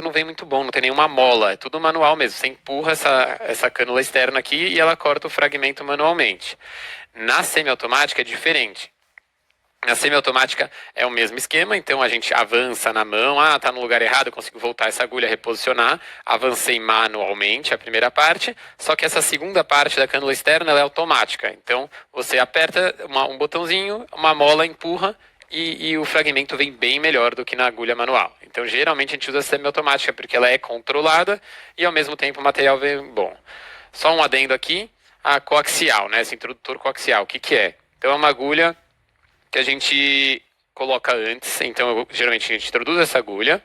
não vem muito bom, não tem nenhuma mola, é tudo manual mesmo. Você empurra essa cânula externa aqui e ela corta o fragmento manualmente. Na semiautomática é diferente. Na semiautomática é o mesmo esquema, então a gente avança na mão, tá no lugar errado, eu consigo voltar essa agulha, reposicionar, avancei manualmente a primeira parte, só que essa segunda parte da cânula externa ela é automática, então você aperta um botãozinho, uma mola empurra e o fragmento vem bem melhor do que na agulha manual. Então geralmente a gente usa a semiautomática porque ela é controlada e ao mesmo tempo o material vem bom. Só um adendo aqui, a coaxial, né, esse introdutor coaxial, o que que é? Então é uma agulha que a gente coloca antes. Então, geralmente, a gente introduz essa agulha,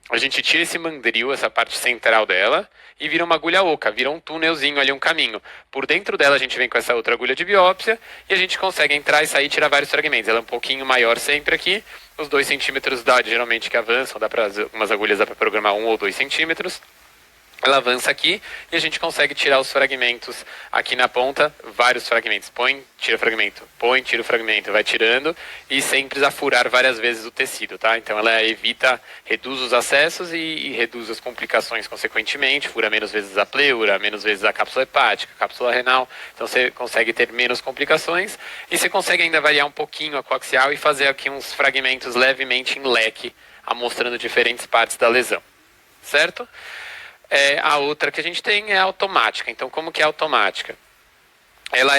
a gente tira esse mandril, essa parte central dela, e vira uma agulha oca, vira um túnelzinho ali, um caminho. Por dentro dela, a gente vem com essa outra agulha de biópsia, e a gente consegue entrar e sair e tirar vários fragmentos. Ela é um pouquinho maior sempre aqui, os 2 centímetros dá, geralmente, que avançam, dá para algumas agulhas dá para programar 1 ou 2 centímetros. Ela avança aqui e a gente consegue tirar os fragmentos aqui na ponta, vários fragmentos. Põe, tira o fragmento, vai tirando e sem precisar furar várias vezes o tecido, tá? Então ela evita, reduz os acessos e reduz as complicações consequentemente, fura menos vezes a pleura, menos vezes a cápsula hepática, a cápsula renal. Então você consegue ter menos complicações e você consegue ainda variar um pouquinho a coaxial e fazer aqui uns fragmentos levemente em leque, mostrando diferentes partes da lesão, certo? A outra que a gente tem é a automática. Então, como que é a automática? Ela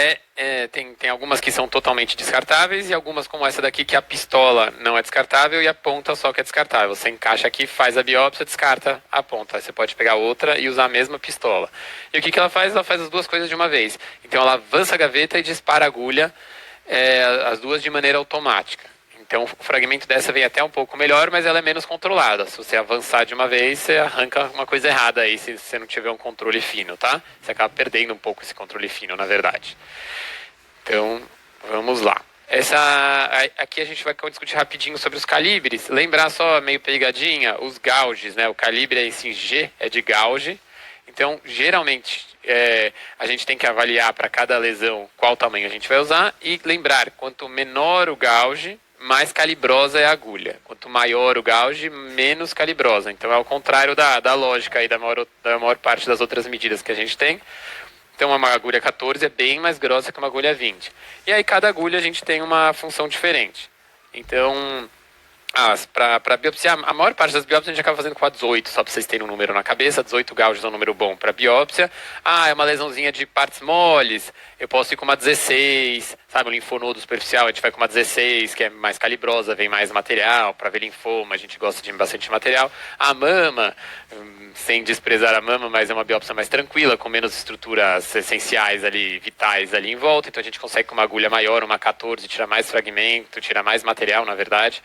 tem algumas que são totalmente descartáveis e algumas como essa daqui que a pistola não é descartável e a ponta só que é descartável. Você encaixa aqui, faz a biópsia, descarta a ponta. Aí você pode pegar outra e usar a mesma pistola. E o que ela faz? Ela faz as duas coisas de uma vez. Então, ela avança a gaveta e dispara a agulha, as duas de maneira automática. Então o fragmento dessa vem até um pouco melhor, mas ela é menos controlada. Se você avançar de uma vez, você arranca uma coisa errada aí se você não tiver um controle fino, tá? Você acaba perdendo um pouco esse controle fino, na verdade. Então, vamos lá. Aqui a gente vai discutir rapidinho sobre os calibres. Lembrar só, meio pegadinha, os gauges, né? O calibre esse G é de gauge. Então, geralmente, a gente tem que avaliar para cada lesão qual tamanho a gente vai usar e lembrar, quanto menor o gauge, mais calibrosa é a agulha. Quanto maior o gauge, menos calibrosa. Então é ao contrário da lógica aí da maior parte das outras medidas que a gente tem. Então uma agulha 14 é bem mais grossa que uma agulha 20. E aí cada agulha a gente tem uma função diferente. Então, para biopsiar, a maior parte das biópsias a gente acaba fazendo com a 18, só para vocês terem um número na cabeça. 18 gauges é um número bom para biópsia. É uma lesãozinha de partes moles, eu posso ir com uma 16, sabe, um linfonodo superficial, a gente vai com uma 16, que é mais calibrosa, vem mais material, para ver linfoma, a gente gosta de bastante material. A mama, sem desprezar a mama, mas é uma biópsia mais tranquila, com menos estruturas essenciais ali, vitais ali em volta, então a gente consegue com uma agulha maior, uma 14, tirar mais fragmento, tirar mais material, na verdade.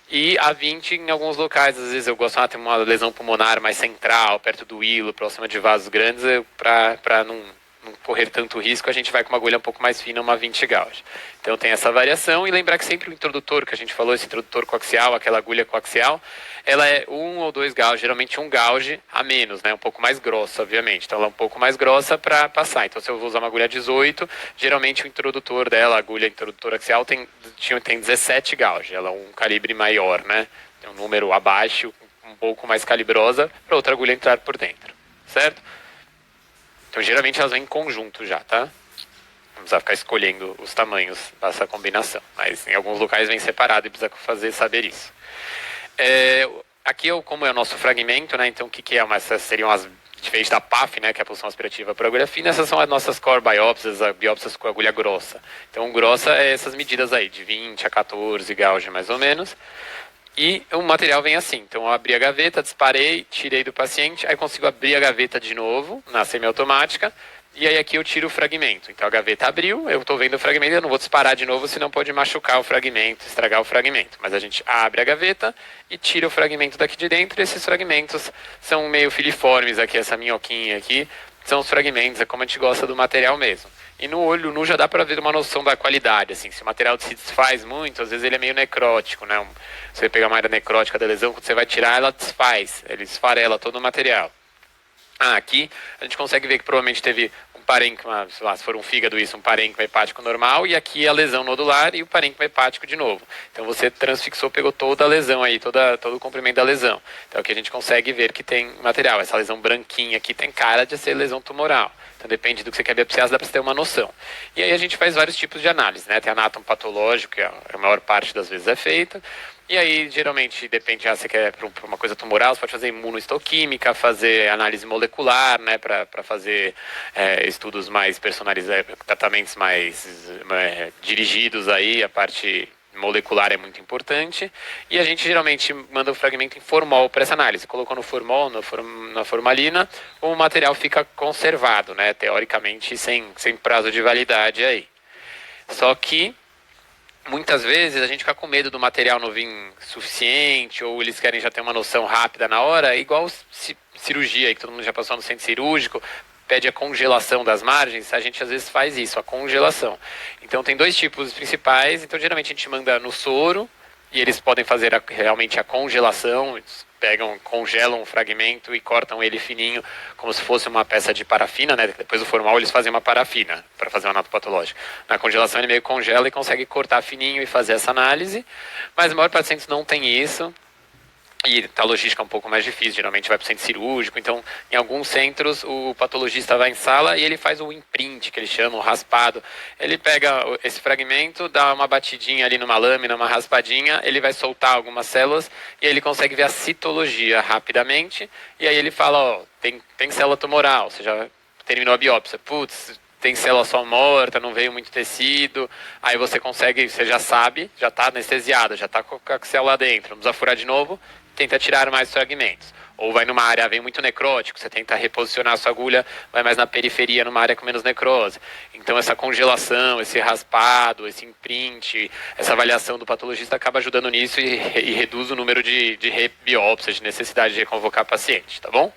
E a 20 em alguns locais, às vezes eu gosto de ter uma lesão pulmonar mais central, perto do hilo, próxima de vasos grandes, para não correr tanto risco, a gente vai com uma agulha um pouco mais fina, uma 20 gauge. Então tem essa variação e lembrar que sempre o introdutor, que a gente falou, esse introdutor coaxial, aquela agulha coaxial, ela é 1 ou 2 gauges, geralmente 1 gauge a menos, né? Um pouco mais grossa, obviamente. Então ela é um pouco mais grossa para passar. Então se eu vou usar uma agulha 18, geralmente o introdutor dela, a agulha introdutor axial, tem 17 gauges. Ela é um calibre maior, né? Tem um número abaixo, um pouco mais calibrosa, para outra agulha entrar por dentro, certo? Então, geralmente elas vêm em conjunto já, tá? Não precisa ficar escolhendo os tamanhos dessa combinação. Mas em alguns locais vem separado e precisa saber isso. Aqui, como é o nosso fragmento, né? Então, o que é? Essas seriam as... Diferente da PAF, né? Que é a pulsão aspirativa para agulha fina, essas são as nossas core biópsias, as biópsias com agulha grossa. Então, grossa é essas medidas aí, de 20 a 14 gauge, mais ou menos. E o material vem assim, então eu abri a gaveta, disparei, tirei do paciente, aí consigo abrir a gaveta de novo, na semiautomática, e aí aqui eu tiro o fragmento. Então a gaveta abriu, eu estou vendo o fragmento, eu não vou disparar de novo, senão pode machucar o fragmento, estragar o fragmento. Mas a gente abre a gaveta e tira o fragmento daqui de dentro, e esses fragmentos são meio filiformes aqui, essa minhoquinha aqui, são os fragmentos, é como a gente gosta do material mesmo. E no olho nu já dá para ver uma noção da qualidade, assim, se o material se desfaz muito, às vezes ele é meio necrótico, né? Você pegar uma área necrótica da lesão, quando você vai tirar, ela desfaz, ele esfarela todo o material. Aqui a gente consegue ver que provavelmente teve um parênquima, sei lá, se for um fígado isso, um parênquima hepático normal, e aqui a lesão nodular e o parênquima hepático de novo. Então você transfixou, pegou toda a lesão aí, todo o comprimento da lesão. Então aqui a gente consegue ver que tem material. Essa lesão branquinha aqui tem cara de ser lesão tumoral. Então depende do que você quer biopsiar, dá para você ter uma noção. E aí a gente faz vários tipos de análise, né? Tem anátomo patológico, que a maior parte das vezes é feita. E aí, geralmente, depende, você quer para uma coisa tumoral, você pode fazer imunohistoquímica, fazer análise molecular, né, para fazer estudos mais personalizados, tratamentos mais dirigidos aí, a parte molecular é muito importante. E a gente geralmente manda o fragmento em formol para essa análise. Colocou no formol, na formalina, o material fica conservado, né, teoricamente, sem prazo de validade aí. Só que muitas vezes a gente fica com medo do material não vir suficiente, ou eles querem já ter uma noção rápida na hora, igual cirurgia, que todo mundo já passou no centro cirúrgico, pede a congelação das margens, a gente às vezes faz isso, a congelação. Então tem dois tipos principais, então geralmente a gente manda no soro, e eles podem fazer realmente a congelação, congelam um fragmento e cortam ele fininho, como se fosse uma peça de parafina, né? Depois do formal eles fazem uma parafina para fazer o anatopatológico. Na congelação ele meio congela e consegue cortar fininho e fazer essa análise, mas a maior parte dos pacientes não tem isso. E a logística é um pouco mais difícil, geralmente vai para o centro cirúrgico, então em alguns centros o patologista vai em sala e ele faz o imprint, que eles chamam, o raspado. Ele pega esse fragmento, dá uma batidinha ali numa lâmina, uma raspadinha, ele vai soltar algumas células e ele consegue ver a citologia rapidamente, e aí ele fala, ó, tem célula tumoral, você já terminou a biópsia, putz, tem célula só morta, não veio muito tecido, aí você consegue, você já sabe, já está anestesiado, já está com a célula dentro, não precisa furar de novo, tenta tirar mais fragmentos. Ou vai numa área, vem muito necrótico, você tenta reposicionar a sua agulha, vai mais na periferia, numa área com menos necrose. Então essa congelação, esse raspado, esse imprint, essa avaliação do patologista acaba ajudando nisso e reduz o número de biópsias, de necessidade de convocar paciente, tá bom?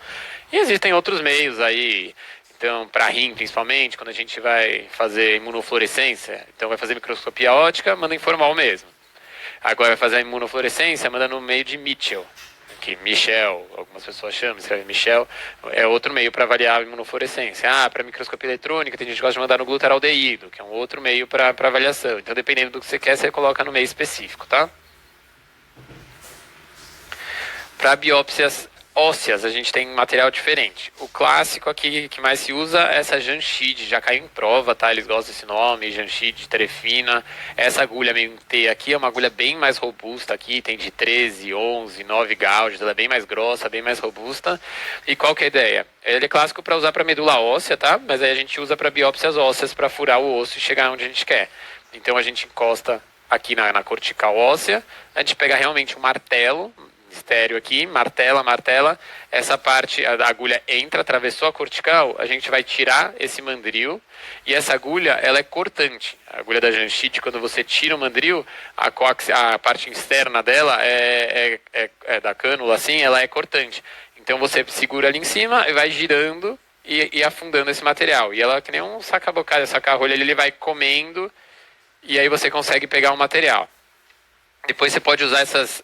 E existem outros meios aí, então, para rim, principalmente, quando a gente vai fazer imunofluorescência, então vai fazer microscopia óptica, manda informal mesmo. Agora vai fazer a imunofluorescência, manda no meio de Mitchell, que Michel, algumas pessoas chamam, escreve Michel, é outro meio para avaliar a imunofluorescência. Para microscopia eletrônica, tem gente que gosta de mandar no glutaraldeído, que é um outro meio para avaliação. Então, dependendo do que você quer, você coloca no meio específico, tá? Para biópsias ósseas, a gente tem material diferente. O clássico aqui que mais se usa é essa Janshid, já caiu em prova, tá? Eles gostam desse nome, Janshid, Terefina. Essa agulha meio T aqui é uma agulha bem mais robusta aqui, tem de 13, 11, 9 gauges, ela é bem mais grossa, bem mais robusta. E qual que é a ideia? Ele é clássico para usar para medula óssea, tá? Mas aí a gente usa para biópsias ósseas, para furar o osso e chegar onde a gente quer. Então a gente encosta aqui na cortical óssea, a gente pega realmente um martelo, estéreo aqui, martela, essa parte, a agulha entra, atravessou a cortical, a gente vai tirar esse mandril, e essa agulha, ela é cortante. A agulha da Janshid, quando você tira o mandril, a parte externa dela da cânula, assim, ela é cortante. Então você segura ali em cima e vai girando e afundando esse material. E ela, que nem um saca-bocada, saca-rolha, ele vai comendo, e aí você consegue pegar o material. Depois você pode usar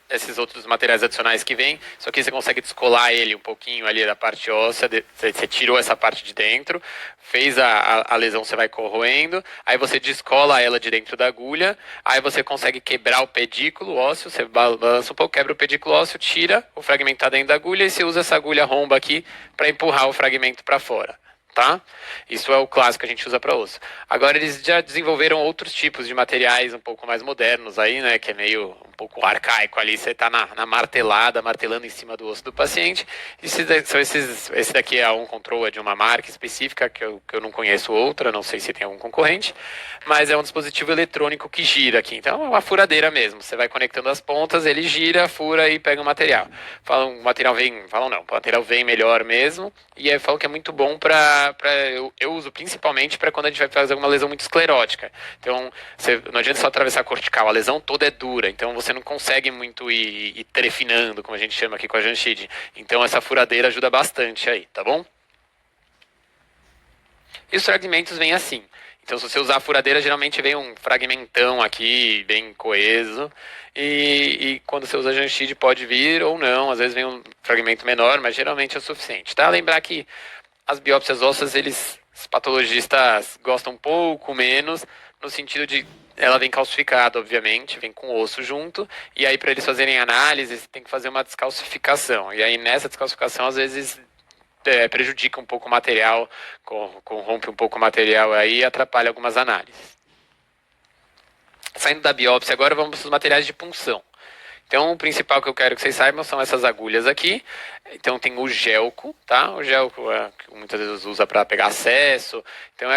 esses outros materiais adicionais que vêm, só que você consegue descolar ele um pouquinho ali da parte óssea, você tirou essa parte de dentro, fez a lesão, você vai corroendo, aí você descola ela de dentro da agulha, aí você consegue quebrar o pedículo ósseo, você balança um pouco, quebra o pedículo ósseo, tira o fragmento tá dentro da agulha e você usa essa agulha romba aqui para empurrar o fragmento para fora. Tá? Isso é o clássico que a gente usa para osso. Agora eles já desenvolveram outros tipos de materiais um pouco mais modernos aí, né? Que é meio um pouco arcaico ali. Você tá na martelada, martelando em cima do osso do paciente. Esse daqui é um control de uma marca específica que eu não conheço outra, não sei se tem algum concorrente, mas é um dispositivo eletrônico que gira aqui. Então é uma furadeira mesmo. Você vai conectando as pontas, ele gira, fura e pega o material. O material vem melhor mesmo. E aí falam que é muito bom eu uso principalmente para quando a gente vai fazer alguma lesão muito esclerótica. Então, não adianta só atravessar a cortical, a lesão toda é dura, então você não consegue muito ir trefinando, como a gente chama aqui com a Janshid. Então, essa furadeira ajuda bastante aí, tá bom? E os fragmentos vêm assim. Então, se você usar a furadeira, geralmente vem um fragmentão aqui, bem coeso. E quando você usa a Janshid, pode vir ou não. Às vezes vem um fragmento menor, mas geralmente é o suficiente. Tá? Lembrar que As biópsias ósseas, os patologistas gostam um pouco menos, no sentido de ela vem calcificada, obviamente, vem com osso junto, e aí para eles fazerem análise, tem que fazer uma descalcificação. E aí nessa descalcificação, às vezes, prejudica um pouco o material, corrompe um pouco o material aí e atrapalha algumas análises. Saindo da biópsia, agora vamos para os materiais de punção. Então, o principal que eu quero que vocês saibam são essas agulhas aqui. Então, tem o gelco, tá? O gelco que muitas vezes usa para pegar acesso. Então, é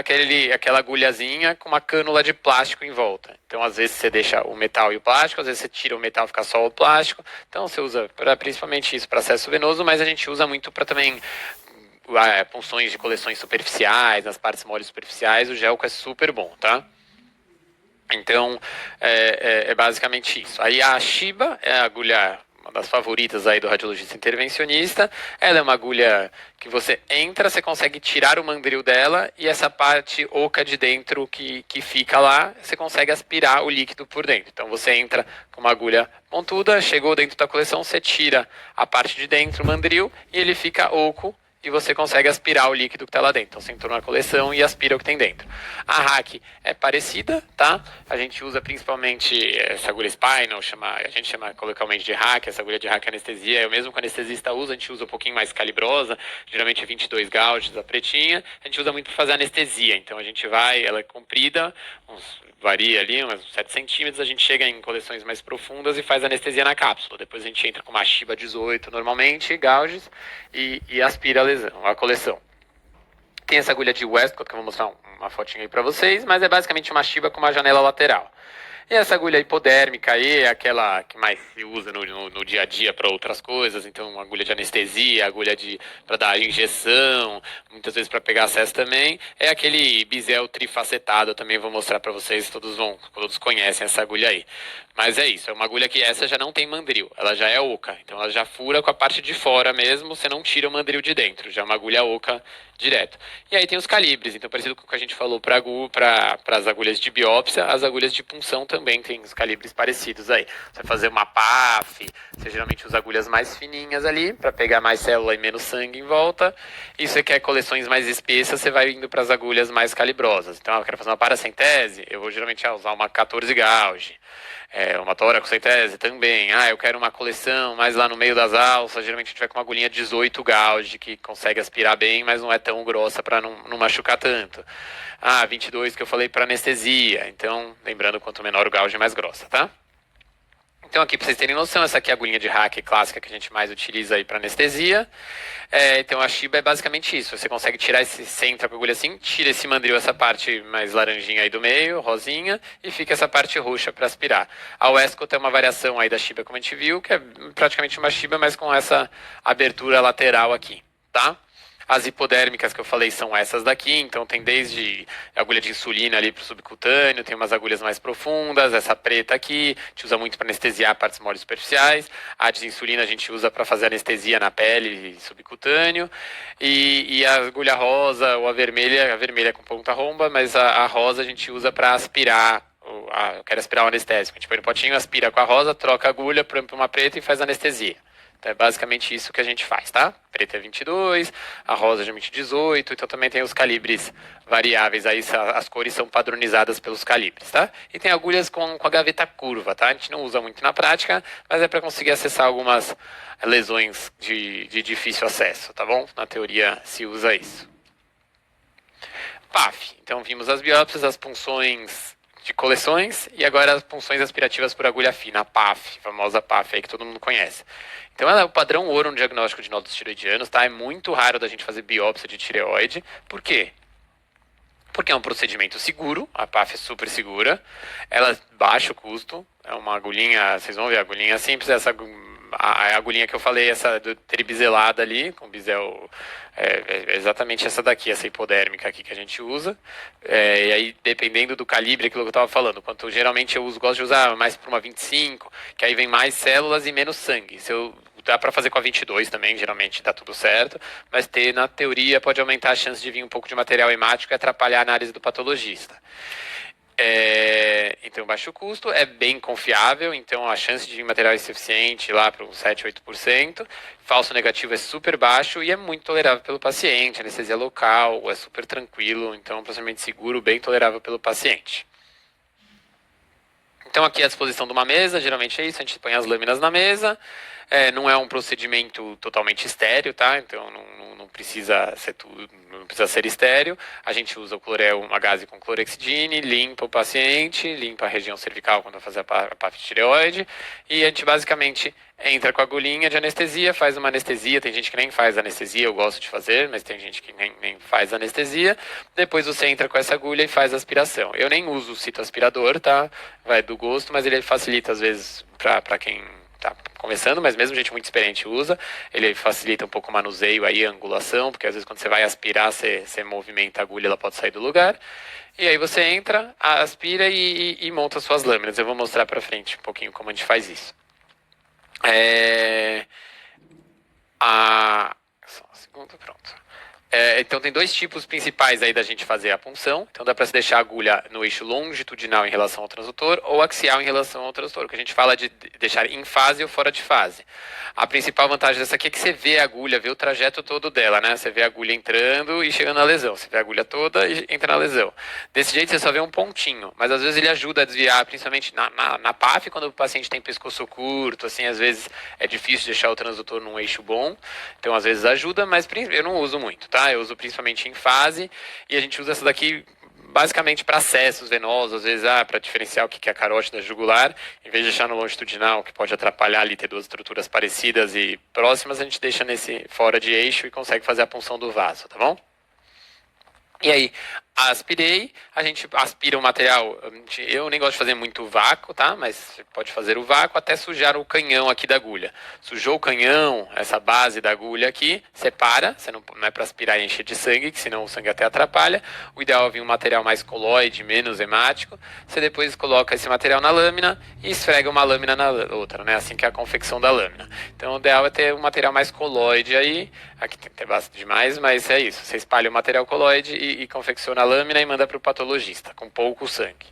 aquela agulhazinha com uma cânula de plástico em volta. Então, às vezes você deixa o metal e o plástico, às vezes você tira o metal e fica só o plástico. Então, você usa principalmente isso para acesso venoso, mas a gente usa muito para também punções de coleções superficiais, nas partes moles superficiais. O gelco é super bom, tá? Então, é basicamente isso. Aí a Shiba é a agulha, uma das favoritas aí do radiologista intervencionista. Ela é uma agulha que você entra, você consegue tirar o mandril dela e essa parte oca de dentro que fica lá, você consegue aspirar o líquido por dentro. Então, você entra com uma agulha pontuda, chegou dentro da coleção, você tira a parte de dentro, o mandril, e ele fica oco, e você consegue aspirar o líquido que está lá dentro. Então você entrou na coleção e aspira o que tem dentro. A hack é parecida, tá? A gente usa principalmente essa agulha spinal, a gente chama coloquialmente de hack, essa agulha de hack anestesia, eu mesmo que o anestesista usa, a gente usa um pouquinho mais calibrosa, geralmente é 22 gauges, a pretinha, a gente usa muito para fazer anestesia, então a gente ela é comprida, varia ali, uns 7 centímetros, a gente chega em coleções mais profundas e faz anestesia na cápsula. Depois a gente entra com uma Shiba 18 normalmente, gauges, e aspira a coleção. Tem essa agulha de Westcott, que eu vou mostrar uma fotinha aí para vocês, mas é basicamente uma Shiba com uma janela lateral. E essa agulha hipodérmica aí é aquela que mais se usa no dia a dia para outras coisas. Então, uma agulha de anestesia, agulha para dar injeção, muitas vezes para pegar acesso também. É aquele bisel trifacetado, eu também vou mostrar para vocês, todos conhecem essa agulha aí. Mas é isso, é uma agulha que essa já não tem mandril, ela já é oca. Então ela já fura com a parte de fora mesmo, você não tira o mandril de dentro, já é uma agulha oca direto. E aí tem os calibres, então parecido com o que a gente falou para as agulhas de biópsia, as agulhas de punção também tem os calibres parecidos aí. Você vai fazer uma PAF, você geralmente usa agulhas mais fininhas ali, para pegar mais célula e menos sangue em volta. E se você quer coleções mais espessas, você vai indo para as agulhas mais calibrosas. Então eu quero fazer uma paracentese, eu vou geralmente usar uma 14 gauge. Uma toracocentese também. Eu quero uma coleção mais lá no meio das alças. Geralmente a gente vai com uma agulhinha 18 gauge, que consegue aspirar bem, mas não é tão grossa para não machucar tanto. 22 que eu falei para anestesia. Então, lembrando, quanto menor o gauge, mais grossa, tá? Então aqui, para vocês terem noção, essa aqui é a agulhinha de hack clássica que a gente mais utiliza aí para anestesia. Então a Shiba é basicamente isso. Você consegue tirar você entra com a agulha assim, tira esse mandril, essa parte mais laranjinha aí do meio, rosinha, e fica essa parte roxa para aspirar. A Westcott é uma variação aí da Shiba, como a gente viu, que é praticamente uma Shiba, mas com essa abertura lateral aqui, tá? As hipodérmicas que eu falei são essas daqui, então tem desde agulha de insulina ali para o subcutâneo, tem umas agulhas mais profundas, essa preta aqui, a gente usa muito para anestesiar partes moles superficiais, a de insulina a gente usa para fazer anestesia na pele e subcutâneo, e a agulha rosa ou a vermelha com ponta romba, mas a rosa a gente usa para aspirar. Eu quero aspirar o anestésico, a gente põe no potinho, aspira com a rosa, troca a agulha para uma preta e faz anestesia. Então é basicamente isso que a gente faz, tá? Preta é 22, a rosa geralmente 18, então também tem os calibres variáveis, aí as cores são padronizadas pelos calibres, tá? E tem agulhas com a gaveta curva, tá? A gente não usa muito na prática, mas é para conseguir acessar algumas lesões de difícil acesso, tá bom? Na teoria se usa isso. PAF, então vimos as biópsias, as punções de coleções e agora as punções aspirativas por agulha fina, a PAF, a famosa PAF aí que todo mundo conhece. Então ela é o padrão ouro no diagnóstico de nódulos tiroidianos, tá? É muito raro da gente fazer biópsia de tireoide. Por quê? Porque é um procedimento seguro, a PAF é super segura, ela é baixo custo, é uma agulhinha, vocês vão ver, a agulhinha simples, a agulhinha que eu falei, essa tribiselada ali, com bisel, exatamente essa daqui, essa hipodérmica aqui que a gente usa, e aí dependendo do calibre, aquilo que eu estava falando, quanto geralmente eu gosto de usar mais para uma 25, que aí vem mais células e menos sangue. Dá para fazer com a 22 também, geralmente dá tudo certo, mas na teoria pode aumentar a chance de vir um pouco de material hemático e atrapalhar a análise do patologista. Então, baixo custo, é bem confiável, então a chance de material insuficiente lá para uns 7, 8%. Falso negativo é super baixo e é muito tolerável pelo paciente. Anestesia local, é super tranquilo, então é um procedimento seguro, bem tolerável pelo paciente. Então aqui é a disposição de uma mesa, geralmente é isso, a gente põe as lâminas na mesa. Não é um procedimento totalmente estéreo, tá? Então não precisa ser tudo, não precisa ser estéreo. A gente usa o clorel, uma gase com clorexidine, limpa o paciente, limpa a região cervical quando vai fazer a PAF tireoide, e a gente basicamente entra com a agulhinha de anestesia, faz uma anestesia. Tem gente que nem faz anestesia, eu gosto de fazer, mas tem gente que nem faz anestesia. Depois você entra com essa agulha e faz a aspiração. Eu nem uso o citoaspirador, tá? Vai do gosto, mas ele facilita às vezes para quem tá começando, mas mesmo gente muito experiente usa. Ele facilita um pouco o manuseio aí, a angulação, porque às vezes quando você vai aspirar, você movimenta a agulha, ela pode sair do lugar. E aí você entra, aspira e monta suas lâminas. Eu vou mostrar para frente um pouquinho como a gente faz isso. Só um segundo, pronto. Então tem dois tipos principais aí da gente fazer a punção. Então dá para se deixar a agulha no eixo longitudinal em relação ao transdutor ou axial em relação ao transdutor, que a gente fala de deixar em fase ou fora de fase. A principal vantagem dessa aqui é que você vê a agulha, vê o trajeto todo dela, né? Você vê a agulha entrando e chegando na lesão. Você vê a agulha toda e entra na lesão. Desse jeito você só vê um pontinho, mas às vezes ele ajuda a desviar, principalmente na PAF, quando o paciente tem pescoço curto, assim, às vezes é difícil deixar o transdutor num eixo bom. Então às vezes ajuda, mas eu não uso muito, tá? Eu uso principalmente em fase, e a gente usa essa daqui basicamente para acessos venosos, às vezes para diferenciar o que é a carótida jugular. Em vez de deixar no longitudinal, que pode atrapalhar ali, ter duas estruturas parecidas e próximas, a gente deixa nesse fora de eixo e consegue fazer a punção do vaso, tá bom? E aí, aspirei, a gente aspira o material. Eu nem gosto de fazer muito vácuo, tá? Mas você pode fazer o vácuo até sujar o canhão aqui da agulha. Sujou o canhão, essa base da agulha aqui, separa. Você não é para aspirar e encher de sangue, que senão o sangue até atrapalha. O ideal é vir um material mais colóide, menos hemático. Você depois coloca esse material na lâmina e esfrega uma lâmina na outra, né? Assim que é a confecção da lâmina. Então o ideal é ter um material mais colóide aí. Aqui tem que ter bastante demais, mas é isso. Você espalha o material colóide e confecciona a lâmina e manda para o patologista, com pouco sangue.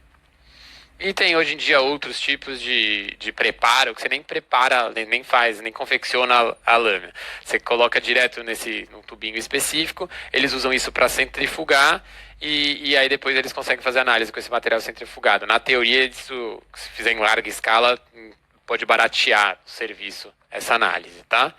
E tem hoje em dia outros tipos de preparo, que você nem prepara, nem faz, nem confecciona a lâmina. Você coloca direto num tubinho específico, eles usam isso para centrifugar, e aí depois eles conseguem fazer análise com esse material centrifugado. Na teoria, isso, se fizer em larga escala, pode baratear o serviço, essa análise, tá?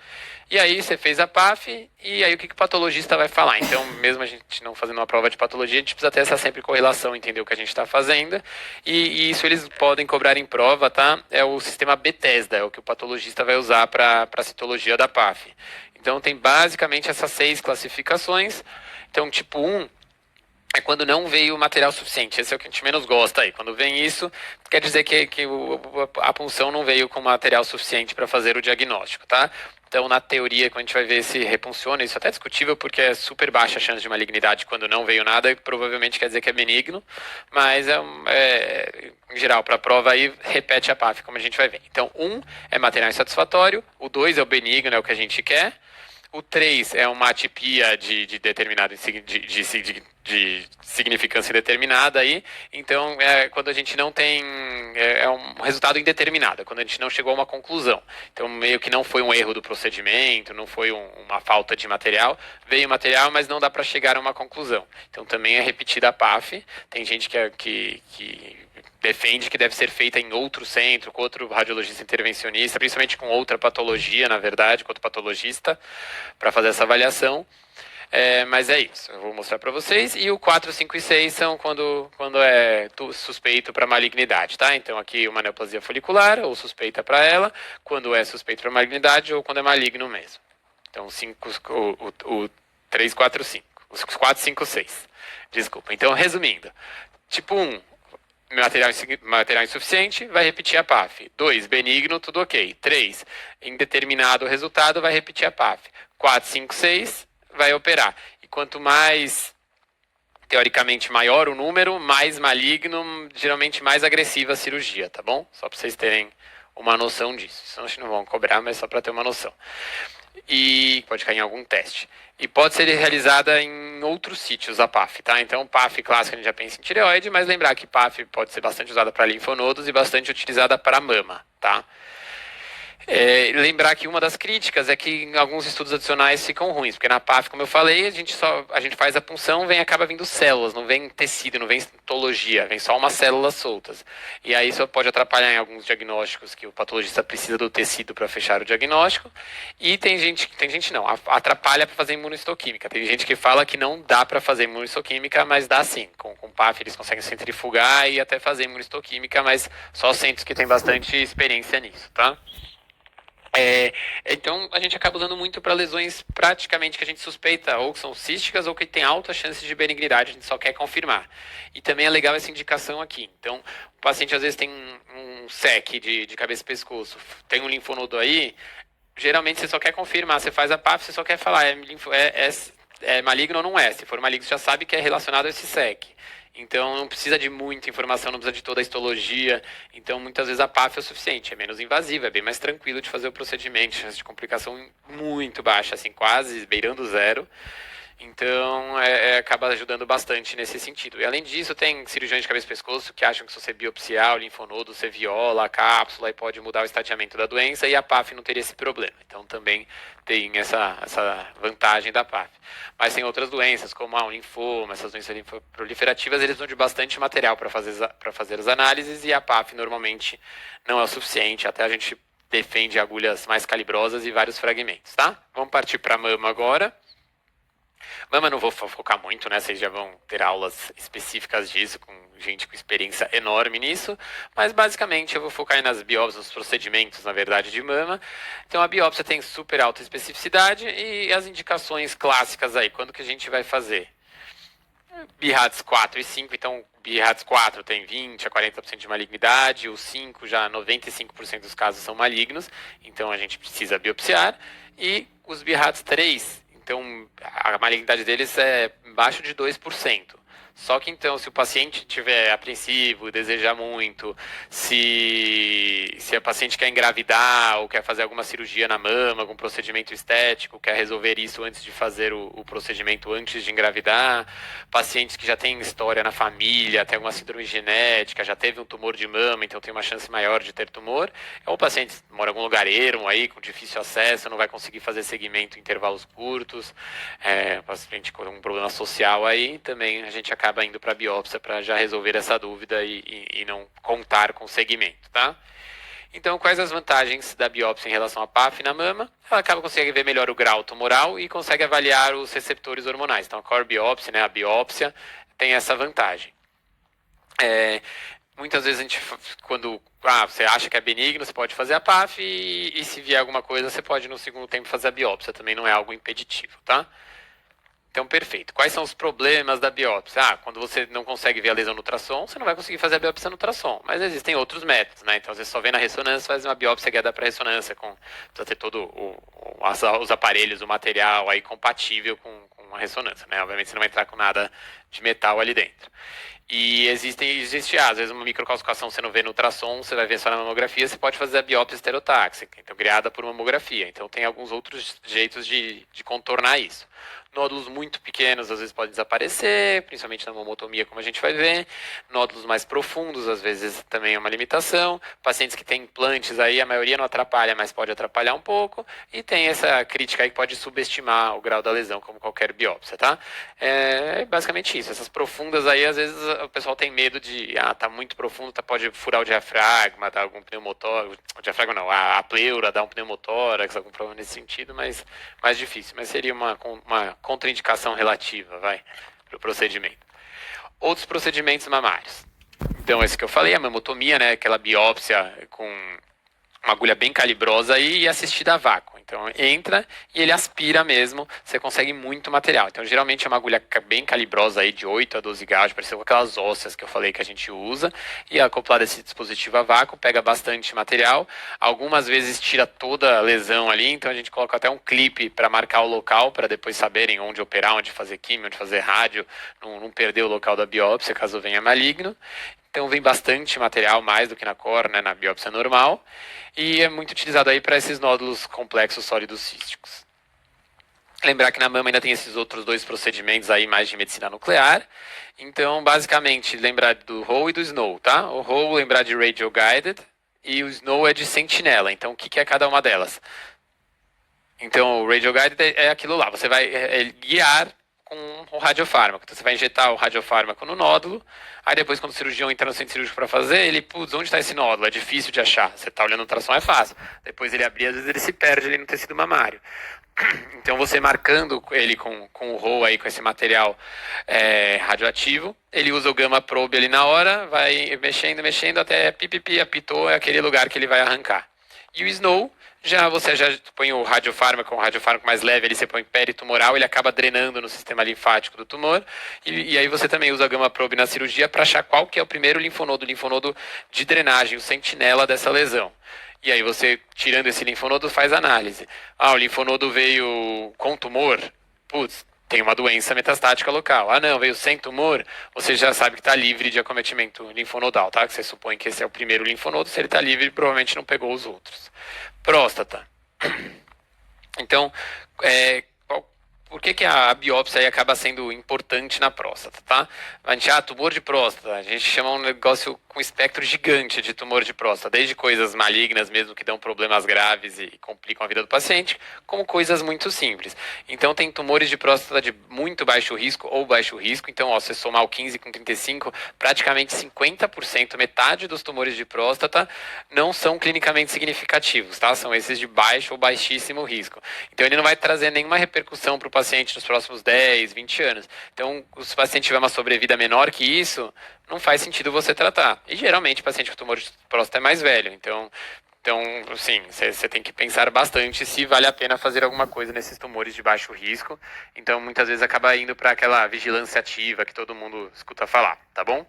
E aí você fez a PAF, e aí o que o patologista vai falar? Então, mesmo a gente não fazendo uma prova de patologia, a gente precisa ter essa sempre correlação, entender o que a gente está fazendo, e isso eles podem cobrar em prova, tá? É o sistema Bethesda, é o que o patologista vai usar para a citologia da PAF. Então tem basicamente essas 6 classificações. Então, tipo 1 é quando não veio material suficiente. Esse é o que a gente menos gosta aí. Quando vem isso, quer dizer que a punção não veio com material suficiente para fazer o diagnóstico, tá? Então, na teoria, quando a gente vai ver se repunciona, isso é até discutível, porque é super baixa a chance de malignidade quando não veio nada, provavelmente quer dizer que é benigno, mas em geral, para a prova aí, repete a PAF, como a gente vai ver. Então, 1 é material insatisfatório, o 2 é o benigno, é o que a gente quer, o 3 é uma atipia de determinado de significância indeterminada aí. Então, quando a gente não tem... É um resultado indeterminado, quando a gente não chegou a uma conclusão. Então, meio que não foi um erro do procedimento, não foi uma falta de material. Veio material, mas não dá para chegar a uma conclusão. Então, também é repetida a PAF. Tem gente que defende que deve ser feita em outro centro, com outro radiologista intervencionista, principalmente com outra patologia, na verdade, com outro patologista, para fazer essa avaliação. Mas é isso, eu vou mostrar para vocês. E o 4, 5 e 6 são quando é suspeito para malignidade, tá? Então aqui uma neoplasia folicular, ou suspeita para ela, quando é suspeito para malignidade, ou quando é maligno mesmo. Então o 3, 4, 5. Os 4, 5, 6. Desculpa. Então, resumindo. Tipo 1, material insuficiente, vai repetir a PAF. 2, benigno, tudo ok. 3, indeterminado o resultado, vai repetir a PAF. 4, 5, 6, vai operar. E quanto mais, teoricamente, maior o número, mais maligno, geralmente mais agressiva a cirurgia, tá bom? Só para vocês terem uma noção disso. Senão a gente não vão cobrar, mas só para ter uma noção. e pode cair em algum teste. E pode ser realizada em outros sítios a PAF, tá? Então, PAF clássica a gente já pensa em tireoide, mas lembrar que PAF pode ser bastante usada para linfonodos e bastante utilizada para mama, tá? Lembrar que uma das críticas é que alguns estudos adicionais ficam ruins, porque na PAF, como eu falei, a gente faz a punção, acaba vindo células, não vem tecido, não vem histologia, vem só umas células soltas. E aí isso pode atrapalhar em alguns diagnósticos que o patologista precisa do tecido para fechar o diagnóstico. E tem gente não, atrapalha para fazer imunohistoquímica. Tem gente que fala que não dá para fazer imunohistoquímica, mas dá sim. Com PAF eles conseguem centrifugar e até fazer imunohistoquímica, mas só centros que têm bastante experiência nisso, tá? Então a gente acaba usando muito para lesões praticamente que a gente suspeita ou que são císticas ou que tem alta chance de benignidade, a gente só quer confirmar. E também é legal essa indicação aqui. Então, o paciente às vezes tem um SEC de cabeça e pescoço, tem um linfonodo aí, geralmente você só quer confirmar, você faz a PAF, você só quer falar é maligno ou não é. Se for maligno, você já sabe que é relacionado a esse SEC. Então não precisa de muita informação, não precisa de toda a histologia. Então muitas vezes a PAF é o suficiente, é menos invasiva, é bem mais tranquilo de fazer o procedimento, chance de complicação muito baixa, assim, quase beirando zero. Então, acaba ajudando bastante nesse sentido. E além disso, tem cirurgiões de cabeça e pescoço que acham que se você biopsiar o linfonodo, você viola a cápsula e pode mudar o estadiamento da doença, e a PAF não teria esse problema. Então, também tem essa vantagem da PAF. Mas tem outras doenças, como o linfoma, essas doenças linfoproliferativas, eles usam de bastante material para fazer as análises, e a PAF normalmente não é o suficiente, até a gente defende agulhas mais calibrosas e vários fragmentos, tá? Vamos partir para a mama agora. Mama não vou focar muito, né? Vocês já vão ter aulas específicas disso, com gente com experiência enorme nisso. Mas basicamente eu vou focar aí nas biópsias, nos procedimentos, na verdade, de mama. Então a biópsia tem super alta especificidade e as indicações clássicas aí, quando que a gente vai fazer? BIRADS 4 e 5, então BIRADS 4 tem 20 a 40% de malignidade, o 5 já 95% dos casos são malignos, então a gente precisa biopsiar. E os BIRADS 3, então a malignidade deles é abaixo de 2%. Só que então, se o paciente tiver apreensivo, desejar muito, se a paciente quer engravidar ou quer fazer alguma cirurgia na mama, algum procedimento estético, quer resolver isso antes de fazer o procedimento antes de engravidar, pacientes que já têm história na família, tem alguma síndrome genética, já teve um tumor de mama, então tem uma chance maior de ter tumor, ou paciente que mora em algum lugar ermo aí, com difícil acesso, não vai conseguir fazer segmento em intervalos curtos, paciente com um problema social aí, também a gente acaba indo para a biópsia para já resolver essa dúvida e não contar com segmento, tá? Então, quais as vantagens da biópsia em relação à PAF na mama? Ela consegue ver melhor o grau tumoral e consegue avaliar os receptores hormonais. Então, a core biópsia, né, a biópsia, tem essa vantagem. Muitas vezes a gente, quando você acha que é benigno, você pode fazer a PAF e se vier alguma coisa, você pode no segundo tempo fazer a biópsia. Também não é algo impeditivo, tá? Então, perfeito. Quais são os problemas da biópsia? Quando você não consegue ver a lesão no ultrassom, você não vai conseguir fazer a biópsia no ultrassom. Mas existem outros métodos, né? Então, você só vê na ressonância, faz uma biópsia guiada para ressonância, precisa ter todos os aparelhos, o material aí compatível com a ressonância, né? Obviamente, você não vai entrar com nada de metal ali dentro. E existe às vezes uma microcalcificação você não vê no ultrassom, você vai ver só na mamografia, você pode fazer a biópsia estereotáxica, então criada por mamografia. Então tem alguns outros jeitos de contornar isso. Nódulos muito pequenos às vezes podem desaparecer, principalmente na mamotomia, como a gente vai ver. Nódulos mais profundos às vezes também é uma limitação. Pacientes que têm implantes aí, a maioria não atrapalha, mas pode atrapalhar um pouco. E tem essa crítica aí que pode subestimar o grau da lesão, como qualquer biópsia, tá? É basicamente isso. Essas profundas aí, às vezes o pessoal tem medo de, tá muito profundo, pode furar o diafragma, dar algum pneumotórax, o diafragma não, a pleura, dar um pneumotórax, algum problema nesse sentido, mas mais difícil. Mas seria uma contraindicação relativa, para o procedimento. Outros procedimentos mamários. Então, esse que eu falei, a mamotomia, né, aquela biópsia com uma agulha bem calibrosa e assistida a vácuo. Então entra e ele aspira mesmo, você consegue muito material. Então geralmente é uma agulha bem calibrosa aí de 8 a 12 gauge, parecido com aquelas ósseas que eu falei que a gente usa, e acoplado esse dispositivo a vácuo, pega bastante material, algumas vezes tira toda a lesão ali, então a gente coloca até um clipe para marcar o local, para depois saberem onde operar, onde fazer químio, onde fazer rádio, não perder o local da biópsia caso venha maligno. Então vem bastante material, mais do que na core, na biópsia normal. E é muito utilizado aí para esses nódulos complexos sólidos císticos. Lembrar que na mama ainda tem esses outros dois procedimentos aí mais de medicina nuclear. Então, basicamente, lembrar do Row e do Snow, tá? O Row lembrar de Radio Guided e o Snow é de sentinela. Então, o que é cada uma delas? Então, o Radio Guided é aquilo lá. Você vai guiar com o radiofármaco. Então, você vai injetar o radiofármaco no nódulo. Aí, depois, quando o cirurgião entra no centro cirúrgico para fazer, ele, putz, onde está esse nódulo? É difícil de achar. Você está olhando no ultrassom, é fácil. Depois ele abrir, às vezes ele se perde ali no tecido mamário. Então, você marcando ele com o ROW aí, com esse material radioativo, ele usa o gamma probe ali na hora, vai mexendo até pipipi, apitou, é aquele lugar que ele vai arrancar. E o Snow, você já põe o radiofármaco mais leve, ali você põe peritumoral, ele acaba drenando no sistema linfático do tumor, e aí você também usa a gamma probe na cirurgia para achar qual que é o primeiro linfonodo de drenagem, o sentinela dessa lesão. E aí você, tirando esse linfonodo, faz análise. O linfonodo veio com tumor? Putz, tem uma doença metastática local. Não, veio sem tumor? Você já sabe que está livre de acometimento linfonodal, tá? Que você supõe que esse é o primeiro linfonodo. Se ele está livre, provavelmente não pegou os outros. Próstata. Então, por que a biópsia aí acaba sendo importante na próstata, tá? A gente, tumor de próstata, a gente chama um negócio com espectro gigante de tumor de próstata, desde coisas malignas mesmo que dão problemas graves e complicam a vida do paciente, como coisas muito simples. Então tem tumores de próstata de muito baixo risco ou baixo risco, então se somar o 15 com 35, praticamente 50%, metade dos tumores de próstata não são clinicamente significativos, tá? São esses de baixo ou baixíssimo risco. Então ele não vai trazer nenhuma repercussão para o paciente nos próximos 10, 20 anos. Então, se o paciente tiver uma sobrevida menor que isso, não faz sentido você tratar. E geralmente o paciente com tumor de próstata é mais velho. Então sim, você tem que pensar bastante se vale a pena fazer alguma coisa nesses tumores de baixo risco. Então, muitas vezes acaba indo para aquela vigilância ativa que todo mundo escuta falar, tá bom?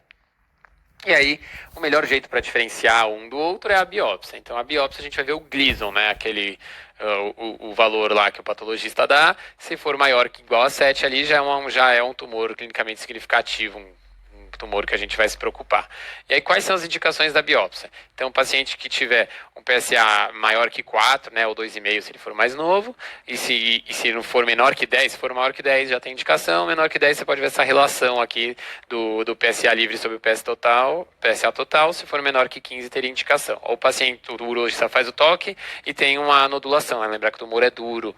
E aí, o melhor jeito para diferenciar um do outro é a biópsia. Então, a biópsia a gente vai ver o Gleason, né? Aquele, o valor lá que o patologista dá. Se for maior que igual a 7 ali, já é um tumor clinicamente significativo, um tumor que a gente vai se preocupar. E aí, quais são as indicações da biópsia? Então, o paciente que tiver um PSA maior que 4, né, ou 2,5 se ele for mais novo, e se não for menor que 10, se for maior que 10 já tem indicação, menor que 10 você pode ver essa relação aqui do PSA livre sobre o PSA total, se for menor que 15 teria indicação. Ou o paciente, o urologista faz o toque e tem uma nodulação, né? Lembrar que o tumor é duro,